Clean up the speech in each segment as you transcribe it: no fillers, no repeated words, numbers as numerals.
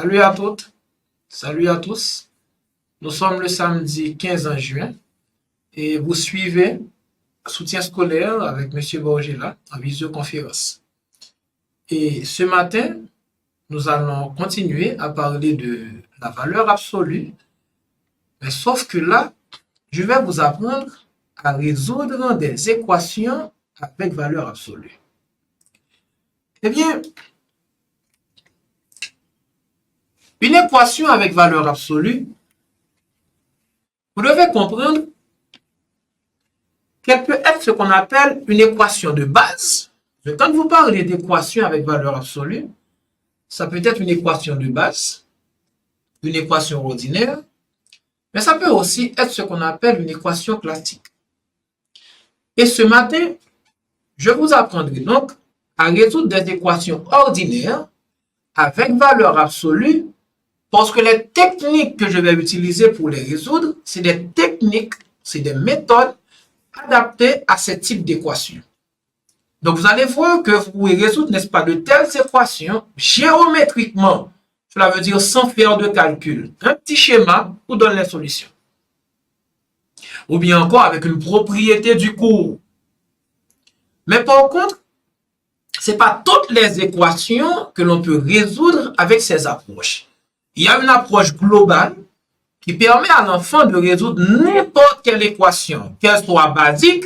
Salut à toutes, salut à tous. Nous sommes le samedi 15 juin et vous suivez Soutien scolaire avec Monsieur Borgela en visioconférence. Et ce matin, nous allons continuer à parler de la valeur absolue, mais sauf que là, je vais vous apprendre à résoudre des équations avec valeur absolue. Eh bien, une équation avec valeur absolue, vous devez comprendre qu'elle peut être ce qu'on appelle une équation de base. Quand vous parlez d'équation avec valeur absolue, ça peut être une équation de base, une équation ordinaire, mais ça peut aussi être ce qu'on appelle une équation classique. Et ce matin, je vous apprendrai donc à résoudre des équations ordinaires avec valeur absolue, parce que les techniques que je vais utiliser pour les résoudre, c'est des techniques, c'est des méthodes adaptées à ce type d'équation. Donc, vous allez voir que vous pouvez résoudre, n'est-ce pas, de telles équations géométriquement. Cela veut dire sans faire de calcul. Un petit schéma vous donne les solutions. Ou bien encore avec une propriété du cours. Mais par contre, ce n'est pas toutes les équations que l'on peut résoudre avec ces approches. Il y a une approche globale qui permet à l'enfant de résoudre n'importe quelle équation, qu'elle soit basique,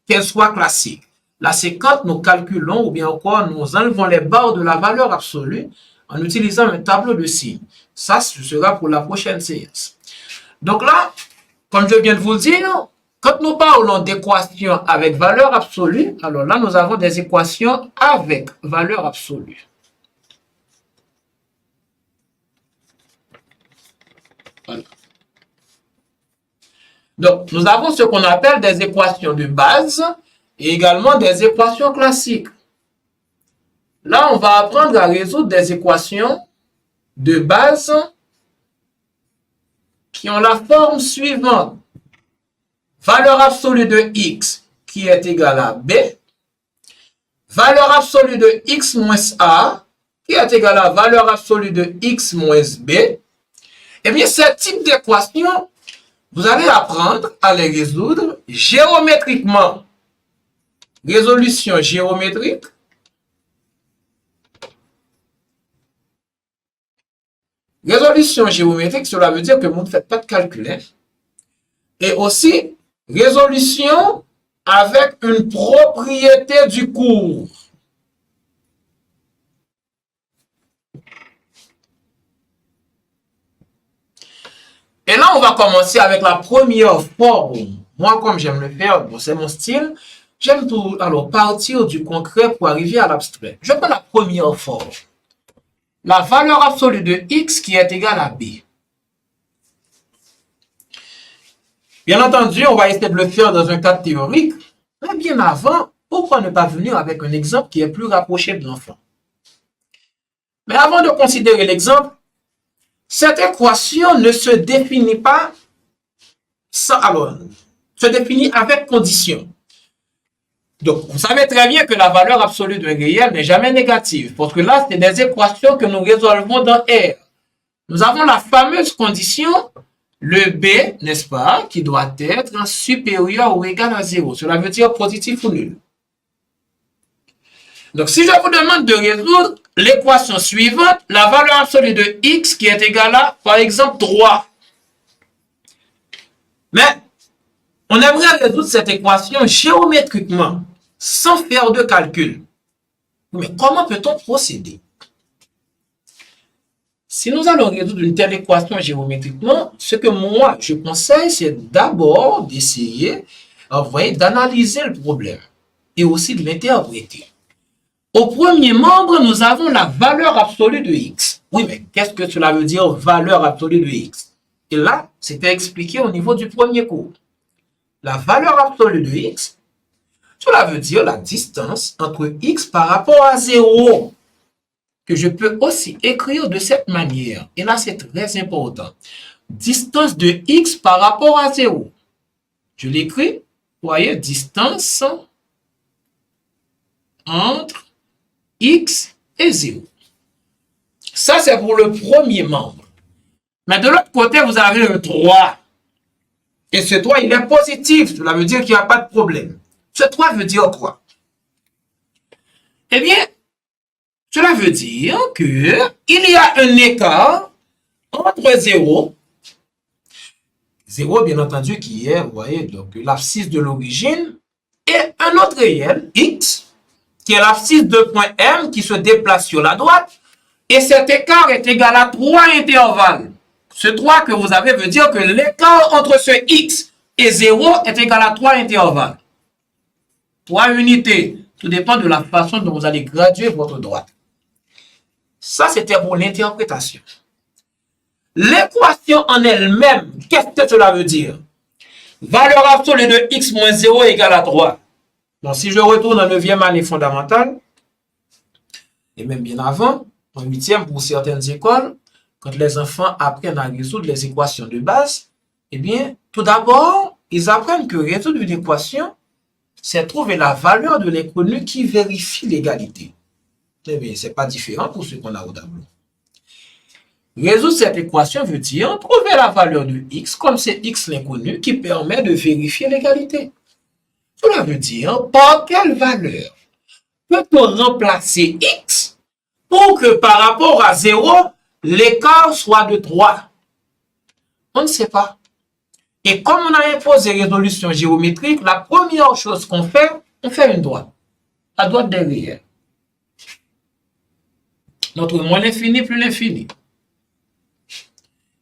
qu'elle soit classique. Là, c'est quand nous calculons ou bien encore nous enlevons les barres de la valeur absolue en utilisant un tableau de signes. Ça, ce sera pour la prochaine séance. Donc là, comme je viens de vous le dire, quand nous parlons d'équations avec valeur absolue, alors là, nous avons des équations avec valeur absolue. Voilà. Donc, nous avons ce qu'on appelle des équations de base et également des équations classiques. Là, on va apprendre à résoudre des équations de base qui ont la forme suivante. Valeur absolue de x qui est égale à b. Valeur absolue de x moins a qui est égale à valeur absolue de x moins b. Eh bien, ce type d'équation, vous allez apprendre à les résoudre géométriquement. Résolution géométrique. Résolution géométrique, cela veut dire que vous ne faites pas de calcul. Hein? Et aussi, résolution avec une propriété du cours. Et là, on va commencer avec la première forme. Moi, comme j'aime le faire, bon, c'est mon style, j'aime alors partir du concret pour arriver à l'abstrait. Je prends la première forme. La valeur absolue de x qui est égale à b. Bien entendu, on va essayer de le faire dans un cadre théorique. Mais bien avant, pourquoi ne pas venir avec un exemple qui est plus rapproché de l'enfant? Mais avant de considérer l'exemple, cette équation ne se définit pas se définit avec condition. Donc, vous savez très bien que la valeur absolue d'un réel n'est jamais négative, parce que là, c'est des équations que nous résolvons dans R. Nous avons la fameuse condition, le B, n'est-ce pas, qui doit être supérieur ou égal à 0. Cela veut dire positif ou nul. Donc, si je vous demande de résoudre l'équation suivante, la valeur absolue de x qui est égale à, par exemple, 3. Mais, on aimerait résoudre cette équation géométriquement, sans faire de calcul. Mais comment peut-on procéder? Si nous allons résoudre une telle équation géométriquement, ce que moi, je conseille, c'est d'abord d'essayer, d'analyser le problème et aussi de l'interpréter. Au premier membre, nous avons la valeur absolue de x. Oui, mais qu'est-ce que cela veut dire valeur absolue de x? Et là, c'était expliqué au niveau du premier cours. La valeur absolue de x, cela veut dire la distance entre x par rapport à 0, que je peux aussi écrire de cette manière. Et là, c'est très important. Distance de x par rapport à 0. Je l'écris, vous voyez, distance entre x et 0. Ça, c'est pour le premier membre. Mais de l'autre côté, vous avez le 3. Et ce 3, il est positif. Cela veut dire qu'il n'y a pas de problème. Ce 3 veut dire quoi? Eh bien, cela veut dire qu'il y a un écart entre 0, bien entendu, qui est, vous voyez, donc l'abscisse de l'origine, et un autre réel, x, qui est l'abscisse de point M qui se déplace sur la droite, et cet écart est égal à 3 intervalles. Ce 3 que vous avez veut dire que l'écart entre ce x et 0 est égal à 3 intervalles. 3 unités. Tout dépend de la façon dont vous allez graduer votre droite. Ça, c'était pour l'interprétation. L'équation en elle-même, qu'est-ce que cela veut dire? Valeur absolue de x moins 0 égale à 3. Donc, si je retourne en 9e année fondamentale, et même bien avant, en 8e pour certaines écoles, quand les enfants apprennent à résoudre les équations de base, eh bien, tout d'abord, ils apprennent que résoudre une équation, c'est trouver la valeur de l'inconnu qui vérifie l'égalité. Eh bien, ce n'est pas différent pour ce qu'on a au tableau. Résoudre cette équation veut dire trouver la valeur de x, comme c'est x l'inconnu, qui permet de vérifier l'égalité. Cela veut dire par quelle valeur peut-on remplacer x pour que par rapport à 0, l'écart soit de 3? On ne sait pas. Et comme on a imposé résolution géométrique, la première chose qu'on fait, on fait une droite. La droite derrière. Notre moins l'infini plus l'infini.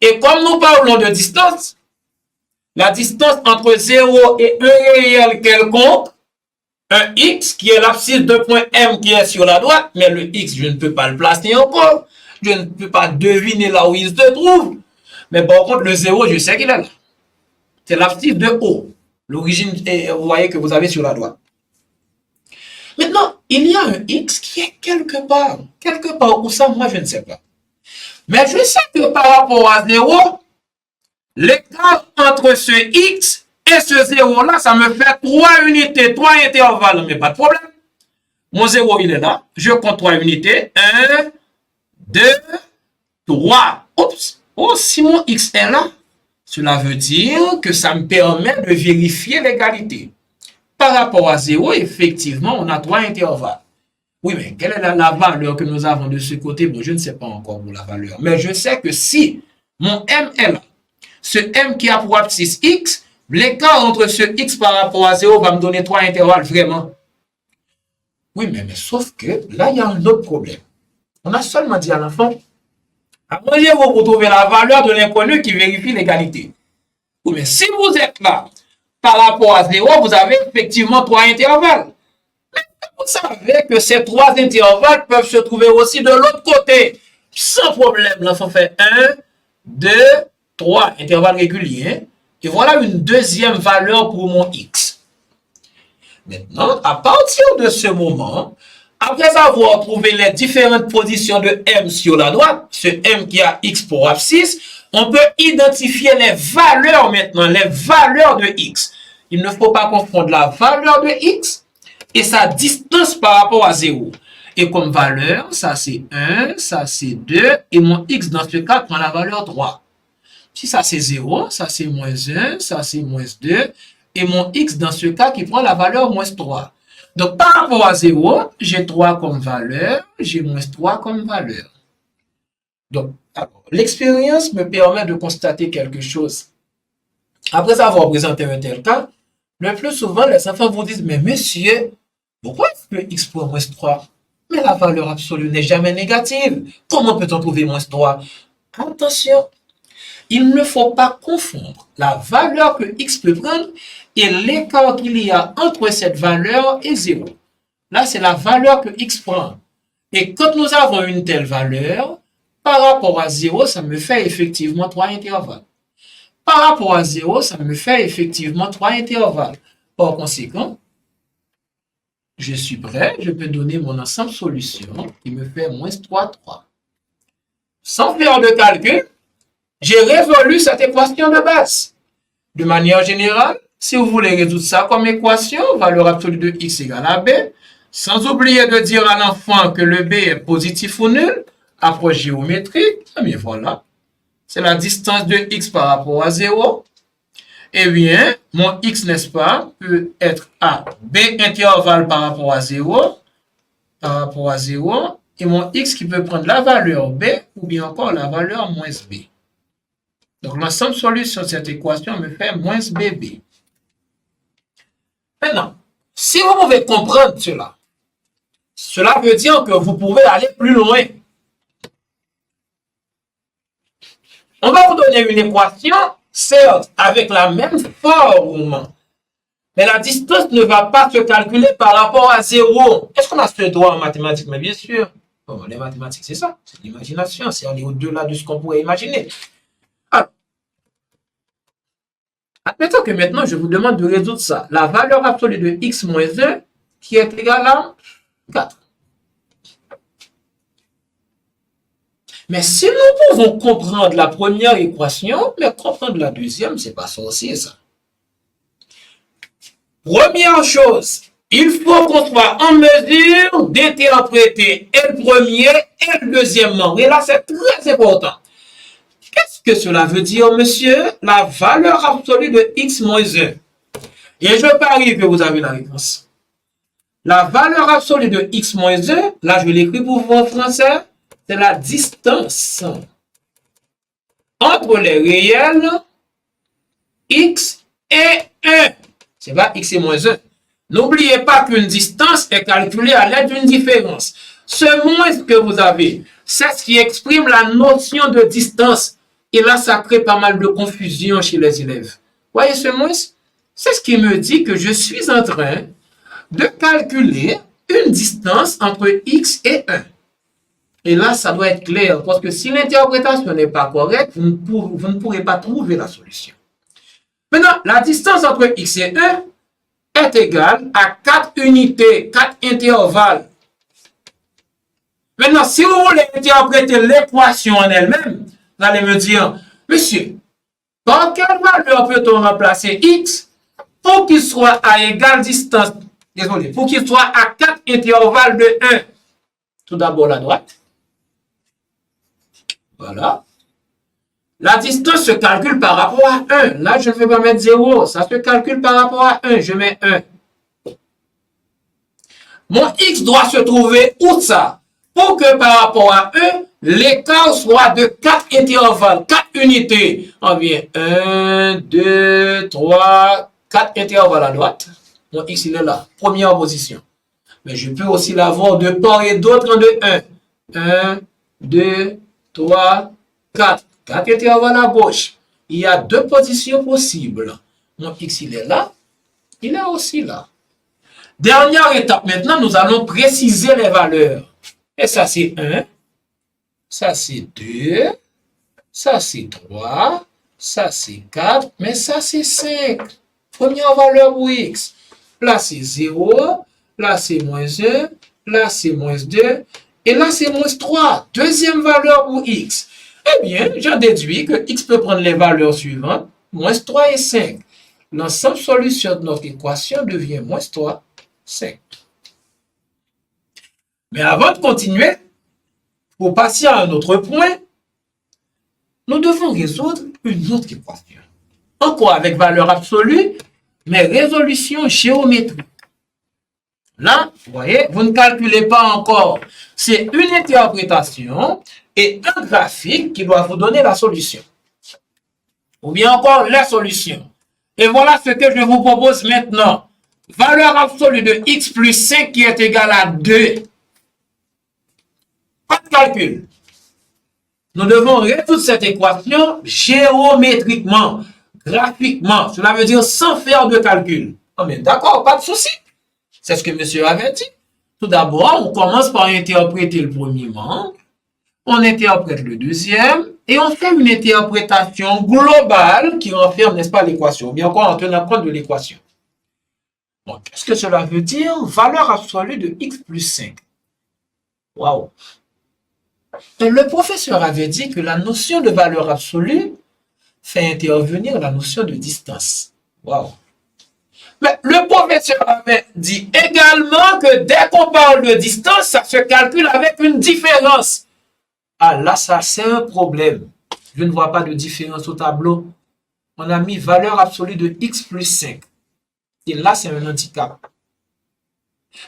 Et comme nous parlons de distance, la distance entre 0 et un réel quelconque, un x qui est l'abscisse de point M qui est sur la droite, mais le x, je ne peux pas le placer encore. Je ne peux pas deviner là où il se trouve. Mais par contre, le 0, je sais qu'il est là. C'est l'abscisse de O. L'origine, vous voyez que vous avez sur la droite. Maintenant, il y a un x qui est quelque part. Quelque part où ça, moi, je ne sais pas. Mais je sais que par rapport à 0, l'écart entre ce x et ce 0-là, ça me fait 3 unités, 3 intervalles. Mais pas de problème. Mon 0, il est là. Je compte 3 unités. 1, 2, 3. Oups. Oh, si mon x est là, cela veut dire que ça me permet de vérifier l'égalité. Par rapport à 0, effectivement, on a 3 intervalles. Oui, mais quelle est la valeur que nous avons de ce côté? Bon, je ne sais pas encore pour la valeur. Mais je sais que si mon M est là, ce M qui a pour abscisse x, l'écart entre ce x par rapport à 0 va me donner 3 intervalles, vraiment. Oui, mais sauf que là, il y a un autre problème. On a seulement dit à l'enfant, arrangez-vous pour trouver la valeur de l'inconnu qui vérifie l'égalité. Oui, mais si vous êtes là, par rapport à 0, vous avez effectivement 3 intervalles. Mais vous savez que ces 3 intervalles peuvent se trouver aussi de l'autre côté. Sans problème, l'enfant fait 1, 2, 3 intervalles réguliers. Et voilà une deuxième valeur pour mon x. Maintenant, à partir de ce moment, après avoir trouvé les différentes positions de M sur la droite, ce M qui a X pour abscisse, on peut identifier les valeurs maintenant, les valeurs de X. Il ne faut pas confondre la valeur de X et sa distance par rapport à 0. Et comme valeur, ça c'est 1, ça c'est 2, et mon X dans ce cas prend la valeur 3. Si ça c'est 0, ça c'est moins 1, ça c'est moins 2, et mon X dans ce cas qui prend la valeur moins 3. Donc, par rapport à 0, j'ai 3 comme valeur, j'ai moins 3 comme valeur. Donc, l'expérience me permet de constater quelque chose. Après avoir présenté un tel cas, le plus souvent, les enfants vous disent, mais monsieur, pourquoi est-ce que x prend moins 3? Mais la valeur absolue n'est jamais négative. Comment peut-on trouver moins 3? Attention, il ne faut pas confondre la valeur que x peut prendre et l'écart qu'il y a entre cette valeur et 0. Là, c'est la valeur que x prend. Et quand nous avons une telle valeur, par rapport à 0, ça me fait effectivement 3 intervalles. Par rapport à 0, ça me fait effectivement 3 intervalles. Par conséquent, je suis prêt, je peux donner mon ensemble solution qui me fait moins 3, 3. Sans faire de calcul, j'ai résolu cette équation de base. De manière générale, si vous voulez résoudre ça comme équation, valeur absolue de x égale à b, sans oublier de dire à l'enfant que le b est positif ou nul, approche géométrique, eh bien voilà, c'est la distance de x par rapport à 0. Eh bien, mon x, n'est-ce pas, peut être à b intervalle par rapport à 0, et mon x qui peut prendre la valeur b ou bien encore la valeur moins b. Donc, l'ensemble solution de cette équation me fait moins bb. Maintenant, si vous pouvez comprendre cela, cela veut dire que vous pouvez aller plus loin. On va vous donner une équation, certes, avec la même forme, mais la distance ne va pas se calculer par rapport à 0. Est-ce qu'on a ce droit en mathématiques? Mais bien sûr. Bon, les mathématiques, c'est ça. C'est l'imagination. C'est aller au-delà de ce qu'on pourrait imaginer. Alors, admettons que maintenant, je vous demande de résoudre ça. La valeur absolue de x moins 1 qui est égale à 4. Mais si nous pouvons comprendre la première équation, mais comprendre la deuxième, c'est pas sorcier, ça. Première chose, il faut qu'on soit en mesure d'interpréter et le premier et le deuxième membre. Et là, c'est très important. Qu'est-ce que cela veut dire, monsieur? La valeur absolue de x moins 1. Et je parie que vous avez la réponse. La valeur absolue de x moins 1, là, je l'écris pour vous en français, c'est la distance entre les réels x et 1. C'est pas x et moins 1. N'oubliez pas qu'une distance est calculée à l'aide d'une différence. Ce moins que vous avez, c'est ce qui exprime la notion de distance. Et là, ça crée pas mal de confusion chez les élèves. Voyez ce moins? C'est ce qui me dit que je suis en train de calculer une distance entre x et 1. Et là, ça doit être clair, parce que si l'interprétation n'est pas correcte, vous ne pourrez pas trouver la solution. Maintenant, la distance entre x et 1 est égale à 4 unités, 4 intervalles. Maintenant, si vous voulez interpréter l'équation en elle-même, vous allez me dire, monsieur, par quelle valeur peut-on remplacer x pour qu'il soit à égale distance, désolé, pour qu'il soit à 4 intervalles de 1? Tout d'abord la droite. Voilà. La distance se calcule par rapport à 1. Là, je ne vais pas mettre 0. Ça se calcule par rapport à 1. Je mets 1. Mon x doit se trouver où ça? Pour que par rapport à 1, l'écart soit de 4 intervalles, 4 unités. On vient 1, 2, 3, 4 intervalles à droite. Mon x, il est là. Première position. Mais je peux aussi l'avoir de part et d'autre de 1. 1, 2, 3, 4. 4 intervalles à gauche. Il y a 2 positions possibles. Mon x, il est là. Il est aussi là. Dernière étape, maintenant, nous allons préciser les valeurs. Et ça, c'est 1. Ça, c'est 2. Ça, c'est 3. Ça, c'est 4. Mais ça, c'est 5. Première valeur pour x. Là, c'est 0. Là, c'est moins 1. Là, c'est moins 2. Et là, c'est moins 3. Deuxième valeur pour x. Eh bien, j'en déduis que x peut prendre les valeurs suivantes, moins 3 et 5. L'ensemble solution de notre équation devient moins 3, 5. Mais avant de continuer, pour passer à un autre point, nous devons résoudre une autre équation. Encore avec valeur absolue, mais résolution géométrique. Là, vous voyez, vous ne calculez pas encore. C'est une interprétation et un graphique qui doit vous donner la solution. Ou bien encore la solution. Et voilà ce que je vous propose maintenant. Valeur absolue de x plus 5 qui est égale à 2. Pas de calcul. Nous devons résoudre cette équation géométriquement, graphiquement. Cela veut dire sans faire de calcul. Oh, mais d'accord, pas de souci. C'est ce que monsieur avait dit. Tout d'abord, on commence par interpréter le premier membre. On interprète le deuxième. Et on fait une interprétation globale qui renferme, n'est-ce pas, l'équation. Bien encore en tenant compte de l'équation. Bon, qu'est-ce que cela veut dire? Valeur absolue de x plus 5. Waouh! Le professeur avait dit que la notion de valeur absolue fait intervenir la notion de distance. Waouh! Mais le professeur avait dit également que dès qu'on parle de distance, ça se calcule avec une différence. Ah, là, ça, c'est un problème. Je ne vois pas de différence au tableau. On a mis valeur absolue de x plus 5. Et là, c'est un handicap.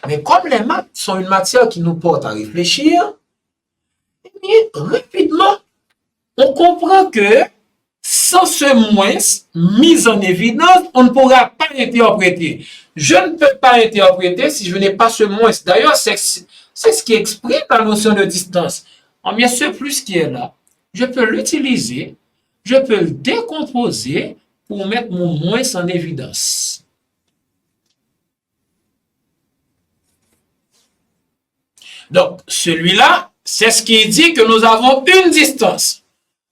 Mais comme les maths sont une matière qui nous porte à réfléchir, rapidement, on comprend que sans ce moins mis en évidence, on ne pourra pas interpréter. Je ne peux pas interpréter si je n'ai pas ce moins. D'ailleurs, c'est ce qui exprime la notion de distance. En bien, ce plus qui est là, je peux l'utiliser, je peux le décomposer pour mettre mon moins en évidence. Donc, celui-là, c'est ce qui dit que nous avons une distance.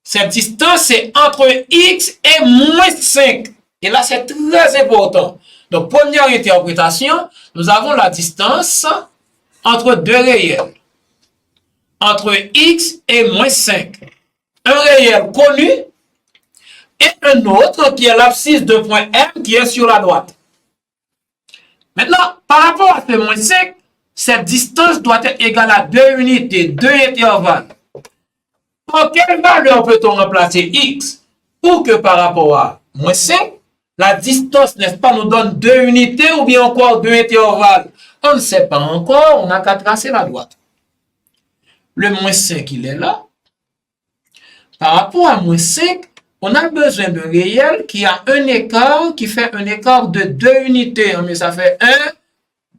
Cette distance, c'est entre x et moins 5. Et là, c'est très important. Donc, première interprétation, nous avons la distance entre deux réels. Entre x et moins 5. Un réel connu et un autre qui est l'abscisse de point M qui est sur la droite. Maintenant, par rapport à ce moins 5, cette distance doit être égale à 2 unités, 2 intervalles. Par quelle valeur peut-on remplacer x pour que par rapport à moins 5, la distance, n'est-ce pas, nous donne 2 unités ou bien encore 2 intervalles? On ne sait pas encore, on n'a qu'à tracer la droite. Le moins 5, il est là. Par rapport à moins 5, on a besoin d'un réel qui a un écart, qui fait un écart de 2 unités. Mais ça fait 1,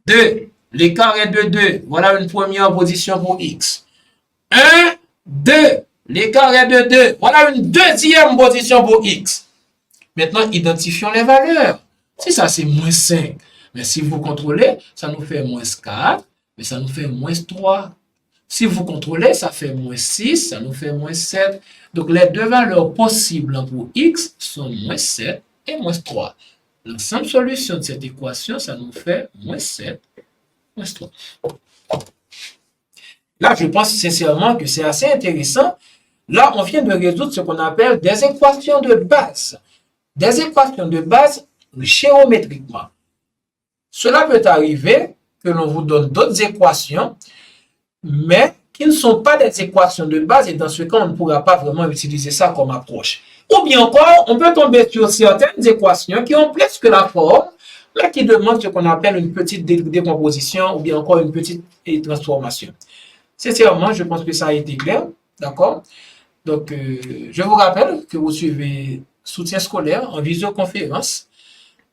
2. L'écart est de 2. Voilà une première position pour x. 1, 2. L'écart est de 2. Voilà une deuxième position pour x. Maintenant, identifions les valeurs. Si ça, c'est moins 5. Mais si vous contrôlez, ça nous fait moins 4. Mais ça nous fait moins 3. Si vous contrôlez, ça fait moins 6. Ça nous fait moins 7. Donc, les deux valeurs possibles pour x sont moins 7 et moins 3. L'ensemble solution de cette équation, ça nous fait moins 7, moins 3. Là, je pense sincèrement que c'est assez intéressant. Là, on vient de résoudre ce qu'on appelle des équations de base. Des équations de base géométriquement. Cela peut arriver que l'on vous donne d'autres équations, mais qui ne sont pas des équations de base, et dans ce cas, on ne pourra pas vraiment utiliser ça comme approche. Ou bien encore, on peut tomber sur certaines équations qui ont plus que la forme, mais qui demandent ce qu'on appelle une petite décomposition ou bien encore une petite transformation. Sincèrement, je pense que ça a été clair, d'accord? Donc, je vous rappelle que vous suivez Soutien scolaire en visioconférence.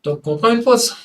Donc, on prend une pause.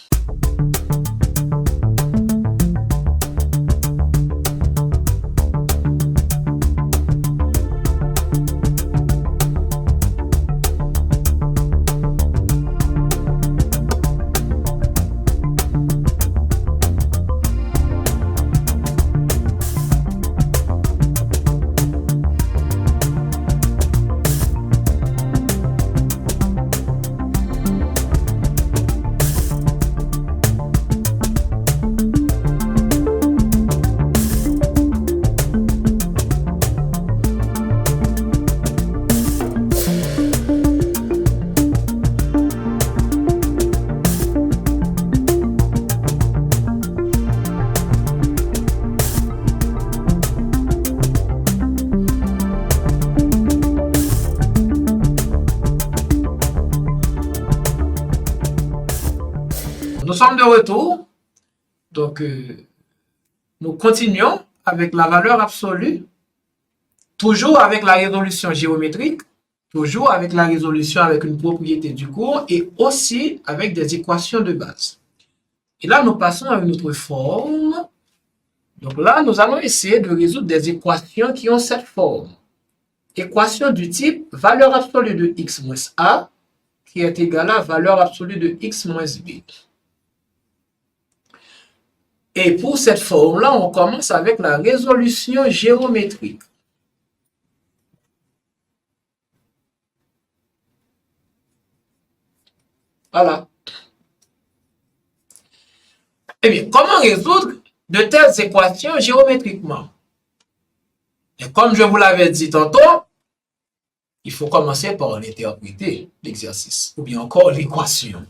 Nous sommes de retour. Donc, nous continuons avec la valeur absolue, toujours avec la résolution géométrique, toujours avec la résolution avec une propriété du cours et aussi avec des équations de base. Et là, nous passons à une autre forme. Donc là, nous allons essayer de résoudre des équations qui ont cette forme. Équation du type valeur absolue de x moins a qui est égale à valeur absolue de x moins b. Et pour cette forme-là, on commence avec la résolution géométrique. Voilà. Eh bien, comment résoudre de telles équations géométriquement? Et comme je vous l'avais dit tantôt, il faut commencer par interpréter l'exercice, ou bien encore l'équation.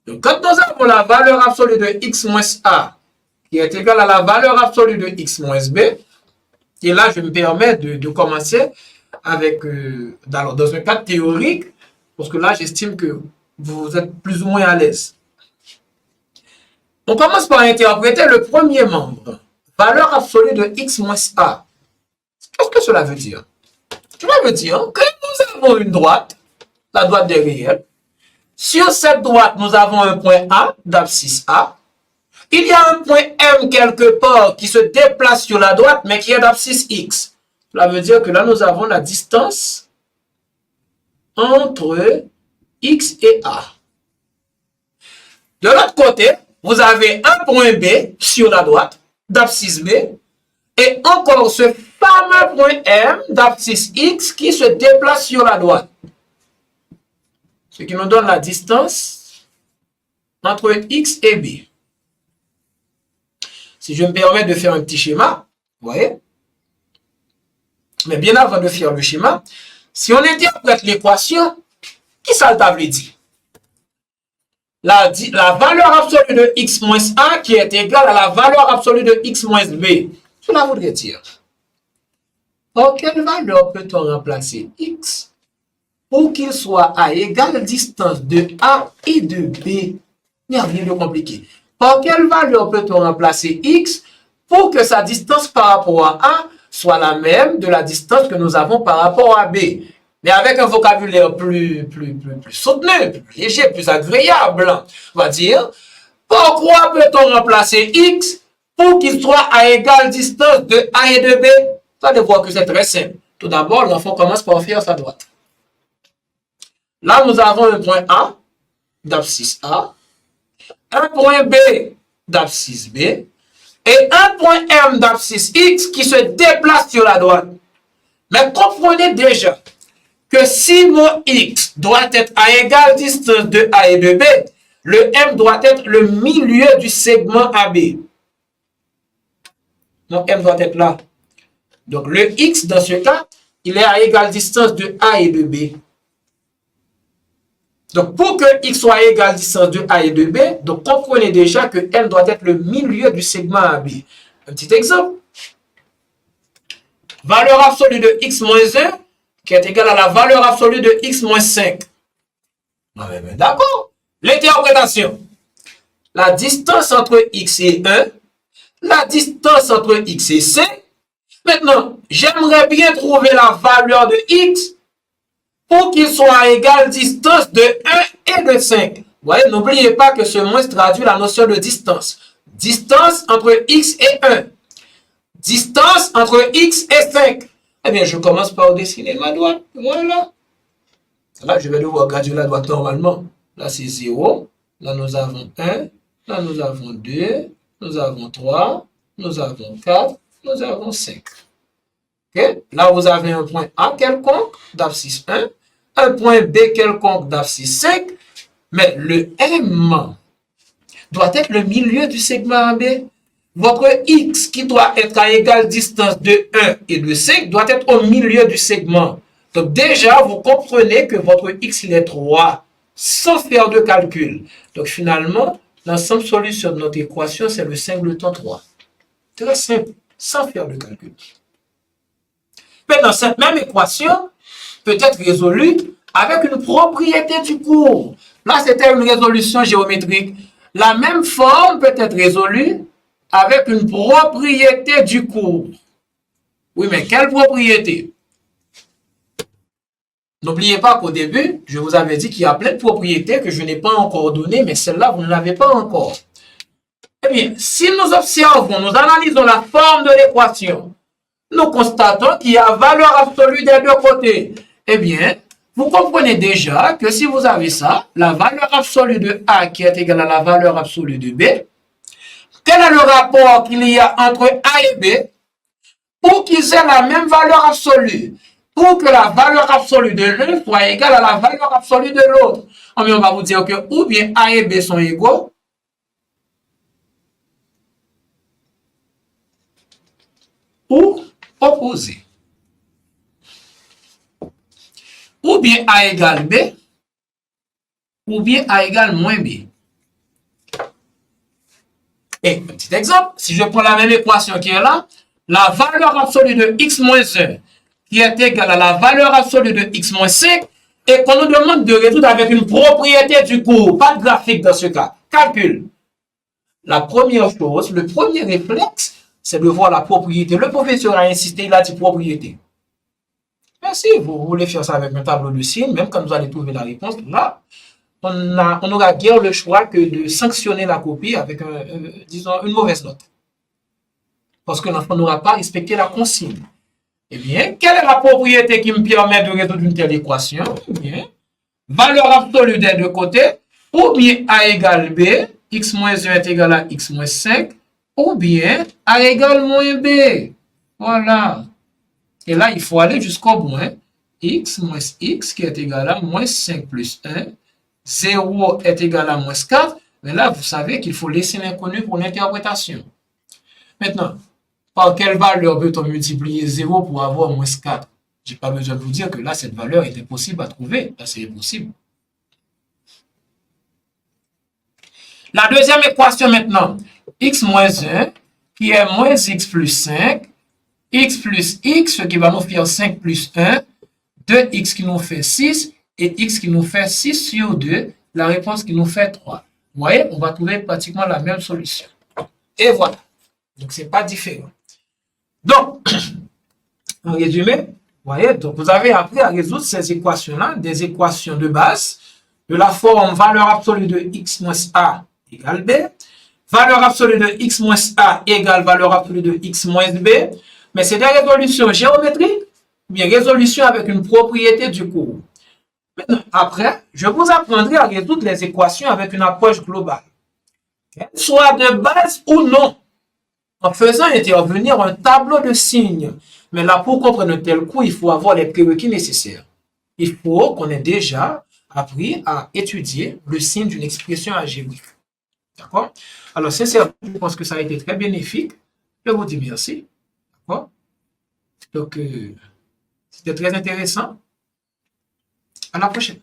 Donc, quand nous avons la valeur absolue de x moins a, qui est égale à la valeur absolue de x moins b, Et là, je me permets de commencer avec, dans un cadre théorique, parce que là, j'estime que vous êtes plus ou moins à l'aise. On commence par interpréter le premier membre. Valeur absolue de x moins a. Qu'est-ce que cela veut dire? Cela veut dire que nous avons une droite, la droite des réels. Sur cette droite, nous avons un point A, d'abscisse A. Il y a un point M quelque part qui se déplace sur la droite, mais qui est d'abscisse X. Cela veut dire que là, nous avons la distance entre X et A. De l'autre côté, vous avez un point B sur la droite, d'abscisse B, et encore ce fameux point M d'abscisse X qui se déplace sur la droite. Ce qui nous donne la distance entre X et B. Si je me permets de faire un petit schéma, vous voyez? Mais bien avant de faire le schéma, si on interprète l'équation, qui ça t'a dit? La valeur absolue de x moins a qui est égale à la valeur absolue de x moins b. Cela voudrait dire, par quelle valeur peut-on remplacer x pour qu'il soit à égale distance de a et de b? Il n'y a rien de compliqué. Par quelle valeur peut-on remplacer x pour que sa distance par rapport à a soit la même de la distance que nous avons par rapport à b? Mais avec un vocabulaire plus soutenu, plus léger, plus agréable. On va dire, pourquoi peut-on remplacer x pour qu'il soit à égale distance de a et de b? Vous allez voir que c'est très simple. Tout d'abord, l'enfant commence par faire sa droite. Là, nous avons un point A d'abscisse A, un point B d'abscisse B, et un point M d'abscisse X qui se déplace sur la droite. Mais comprenez déjà que si mon X doit être à égale distance de A et de B, le M doit être le milieu du segment AB. Donc M doit être là. Donc le X dans ce cas, il est à égale distance de A et de B. Donc pour que X soit à égale distance de A et de B, donc comprenez déjà que M doit être le milieu du segment AB. Un petit exemple. Valeur absolue de X moins 1 qui est égale à la valeur absolue de x moins 5. D'accord? L'interprétation. La distance entre x et 1, la distance entre x et 5. Maintenant, j'aimerais bien trouver la valeur de x pour qu'il soit à égale distance de 1 et de 5. Vous voyez, n'oubliez pas que ce moins traduit la notion de distance. Distance entre x et 1. Distance entre x et 5. Eh bien, je commence par dessiner ma droite. Voilà. Là, je vais devoir graduer la droite normalement. Là, c'est 0. Là, nous avons 1. Là, nous avons 2. Nous avons 3. Nous avons 4. Nous avons 5. Okay? Là, vous avez un point A quelconque d'abscisse 1. Un point B quelconque d'abscisse 5. Mais le M doit être le milieu du segment AB. Votre x qui doit être à égale distance de 1 et de 5 doit être au milieu du segment. Donc déjà, vous comprenez que votre x il est 3 sans faire de calcul. Donc finalement, l'ensemble solution de notre équation, c'est le singleton 3. Très simple, sans faire de calcul. Maintenant, cette même équation peut être résolue avec une propriété du cours. Là, c'était une résolution géométrique. La même forme peut être résolue avec une propriété du cours. Oui, mais quelle propriété? N'oubliez pas qu'au début, je vous avais dit qu'il y a plein de propriétés que je n'ai pas encore données, mais celle-là, vous ne l'avez pas encore. Eh bien, si nous observons, nous analysons la forme de l'équation, nous constatons qu'il y a valeur absolue des deux côtés. Eh bien, vous comprenez déjà que si vous avez ça, la valeur absolue de A qui est égale à la valeur absolue de B, quel est le rapport qu'il y a entre A et B pour qu'ils aient la même valeur absolue? Pour que la valeur absolue de l'un soit égale à la valeur absolue de l'autre. On va vous dire que ou bien A et B sont égaux, ou opposés. Ou bien A égale B, ou bien A égale moins B. Et un petit exemple, si je prends la même équation qui est là, la valeur absolue de x moins 1 qui est égale à la valeur absolue de x moins 5 et qu'on nous demande de résoudre avec une propriété du cours, pas de graphique dans ce cas. Calcul. La première chose, le premier réflexe, c'est de voir la propriété. Le professeur a insisté, il a dit propriété. Mais si vous voulez faire ça avec un tableau de signes, même quand vous allez trouver la réponse, là, on n'aura guère le choix que de sanctionner la copie avec, disons, une mauvaise note. Parce que l'enfant n'aura pas respecté la consigne. Eh bien, quelle est la propriété qui me permet de résoudre une telle équation? Eh bien, valeur absolue des deux côtés, ou bien A égale B, x moins 1 est égal à x moins 5, ou bien A égale moins B. Voilà. Et là, il faut aller jusqu'au bout. X moins x qui est égal à moins 5 plus 1. 0 est égal à moins 4. Mais là, vous savez qu'il faut laisser l'inconnu pour l'interprétation. Maintenant, par quelle valeur peut-on multiplier 0 pour avoir moins 4? Je n'ai pas besoin de vous dire que là, cette valeur est impossible à trouver. Là, c'est impossible. La deuxième équation maintenant, x moins 1, qui est moins x plus 5, x plus x, ce qui va nous faire 5 plus 1, 2x qui nous fait 6, et x qui nous fait 6 sur 2, la réponse qui nous fait 3. Vous voyez, on va trouver pratiquement la même solution. Et voilà. Donc, ce n'est pas différent. Donc, en résumé, vous voyez, donc vous avez appris à résoudre ces équations-là, des équations de base, de la forme valeur absolue de x moins a égale b, valeur absolue de x moins a égale valeur absolue de x moins b, mais c'est des résolutions géométriques, ou bien résolutions avec une propriété du cours. Maintenant, après, je vous apprendrai à résoudre les équations avec une approche globale, soit de base ou non, en faisant intervenir un tableau de signes. Mais là, pour comprendre un tel cours, il faut avoir les prérequis nécessaires. Il faut qu'on ait déjà appris à étudier le signe d'une expression algébrique. D'accord? Alors, sincèrement, je pense que ça a été très bénéfique. Je vous dis merci. D'accord? Donc, c'était très intéressant. À la prochaine.